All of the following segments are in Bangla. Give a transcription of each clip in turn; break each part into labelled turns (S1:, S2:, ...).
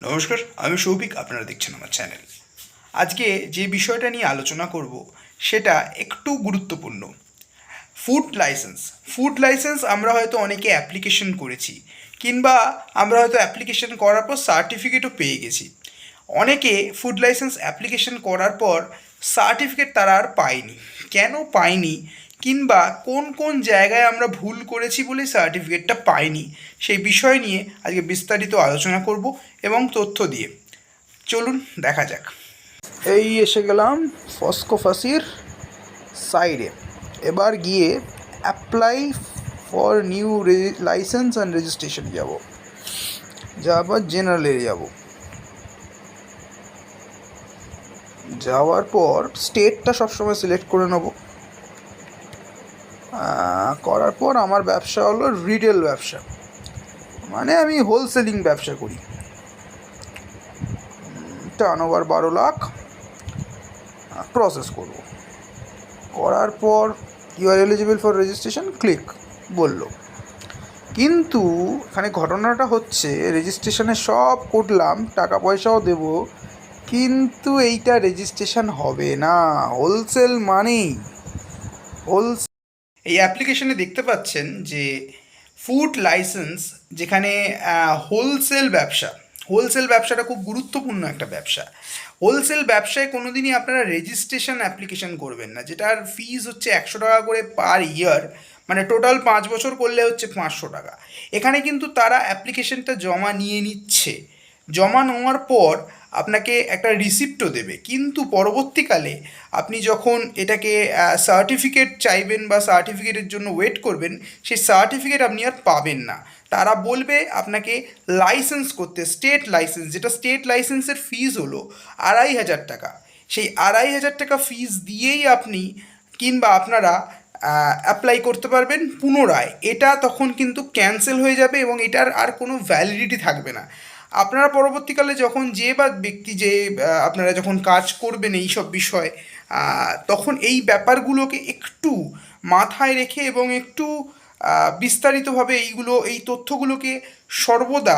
S1: নমস্কার, আমি সৌভিক। আপনারা দেখছেন আমার চ্যানেল। আজকে যে বিষয়টা নিয়ে আলোচনা করব সেটা একটু গুরুত্বপূর্ণ। ফুড লাইসেন্স আমরা হয়তো অনেকে অ্যাপ্লিকেশন করেছি, কিংবা আমরা হয়তো অ্যাপ্লিকেশন করার পর সার্টিফিকেটও পেয়ে গেছি। অনেকে ফুড লাইসেন্স অ্যাপ্লিকেশন করার পর সার্টিফিকেট তারা আর পায়নি। কেন পায়নি, কিংবা কোন কোন জায়গায় আমরা ভুল করেছি বলে সার্টিফিকেটটা পাইনি, সেই বিষয় নিয়ে আজকে বিস্তারিত আলোচনা করব এবং তথ্য দিয়ে। চলুন দেখা যাক। এই এসে গেলাম ফসকোফাসির সাইডে। এবার গিয়ে apply for new licence and registration যাবার জেনারেলে যাওয়ার পর স্টেটটা সবসময় সিলেক্ট করে নেব। করার পর আমার ব্যবসা হলো রিটেল ব্যবসা, মানে আমি হোলসেলিং ব্যবসা করি। টার্নওভার 12 লাখ। প্রসেস করব। করার পর you are eligible for registration click বললো। কিন্তু এখানে ঘটনাটা হচ্ছে, রেজিস্ট্রেশনে সব করলাম, টাকা পয়সাও দেব, কিন্তু এইটা রেজিস্ট্রেশন হবে না। হোলসেল মানেই এই অ্যাপ্লিকেশনে দেখতে পাচ্ছেন যে ফুড লাইসেন্স, যেখানে হোলসেল ব্যবসাটা খুব গুরুত্বপূর্ণ একটা ব্যবসা। হোলসেল ব্যবসায় কোনো দিনই আপনারা রেজিস্ট্রেশন অ্যাপ্লিকেশন করবেন না, যেটার ফিজ হচ্ছে 100 টাকা করে পার ইয়ার, মানে টোটাল 5 বছর করলে হচ্ছে 500 টাকা। এখানে কিন্তু তারা অ্যাপ্লিকেশনটা জমা নিয়ে নিচ্ছে। জমা নেওয়ার পর আপনাকে একটা রিসিপ্টও দেবে, কিন্তু পরবর্তীকালে আপনি যখন এটাকে সার্টিফিকেট চাইবেন বা সার্টিফিকেটের জন্য ওয়েট করবেন, সেই সার্টিফিকেট আপনি আর পাবেন না। তারা বলবে আপনাকে লাইসেন্স করতে, স্টেট লাইসেন্স, যেটা স্টেট লাইসেন্সের ফিজ হলো 2500 টাকা। সেই 2500 টাকা ফিজ দিয়েই আপনি কিংবা আপনারা অ্যাপ্লাই করতে পারবেন পুনরায়। এটা তখন কিন্তু ক্যান্সেল হয়ে যাবে এবং এটার আর কোনো ভ্যালিডিটি থাকবে না। আপনারা পরবর্তীকালে যখন আপনারা যখন কাজ করবেন এই সব বিষয়, তখন এই ব্যাপারগুলোকে একটু মাথায় রেখে এবং একটু বিস্তারিতভাবে এই তথ্যগুলোকে সর্বদা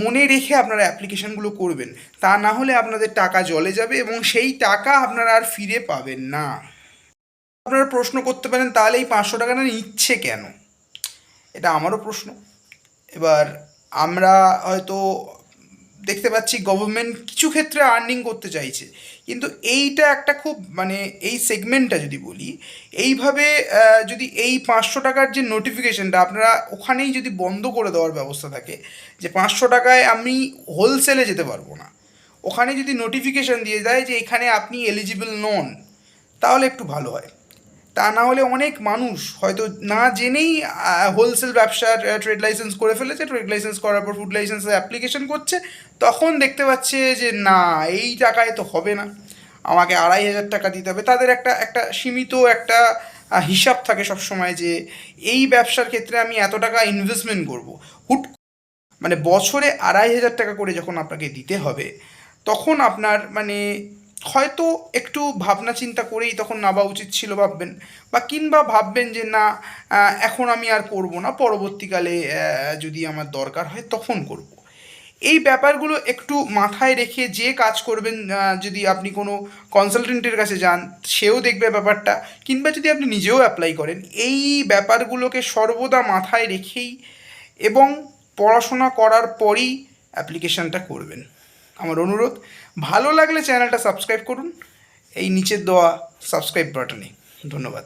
S1: মনে রেখে আপনারা অ্যাপ্লিকেশানগুলো করবেন। তা না হলে আপনাদের টাকা জলে যাবে এবং সেই টাকা আপনারা আর ফিরে পাবেন না। আপনারা প্রশ্ন করতে পারেন, তাহলে এই 500 টাকাটা নিচ্ছে কেন? এটা আমারও প্রশ্ন। এবার আমরা হয়তো দেখতে পাচ্ছি গভর্নমেন্ট কিছু ক্ষেত্রে আর্নিং করতে চাইছে, কিন্তু এইটা একটা খুব, মানে এই সেগমেন্টটা যদি বলি এইভাবে, যদি এই 500 টাকার যে নোটিফিকেশনটা আপনারা ওখানেই যদি বন্ধ করে দেওয়ার ব্যবস্থা থাকে, যে 500 টাকায় আমি হোলসেলে যেতে পারবো না, ওখানে যদি নোটিফিকেশান দিয়ে দেয় যে এখানে আপনি এলিজিবল নন, তাহলে একটু ভালো হয়। তা না হলে অনেক মানুষ হয়তো না জেনেই হোলসেল ব্যবসার ট্রেড লাইসেন্স করে ফেলেছে। ট্রেড লাইসেন্স করার পর ফুড লাইসেন্সের অ্যাপ্লিকেশন করছে, তখন দেখতে পাচ্ছে যে না, এই টাকায় তো হবে না, আমাকে 2500 টাকা দিতে হবে। তাদের একটা একটা সীমিত একটা হিসাব থাকে সবসময়, যে এই ব্যবসার ক্ষেত্রে আমি এত টাকা ইনভেস্টমেন্ট করবো। মানে বছরে 2500 টাকা করে যখন আপনাকে দিতে হবে, তখন আপনার মানে হয়তো একটু ভাবনা চিন্তা করেই তখন নেওয়া উচিত ছিল ভাববেন, বা কিংবা ভাববেন যে না, এখন আমি আর করব না, পরবর্তীকালে যদি আমার দরকার হয় তখন করব। এই ব্যাপারগুলো একটু মাথায় রেখে যে কাজ করবেন, যদি আপনি কোনো কনসালটেন্টের কাছে যান, সেও দেখবে ব্যাপারটা, কিংবা যদি আপনি নিজেও অ্যাপ্লাই করেন, এই ব্যাপারগুলোকে সর্বদা মাথায় রেখেই এবং পড়াশোনা করার পরই অ্যাপ্লিকেশানটা করবেন। আমার অনুরোধ, ভালো লাগলে চ্যানেলটা সাবস্ক্রাইব করুন এই নিচের দেওয়া সাবস্ক্রাইব বাটনে। ধন্যবাদ।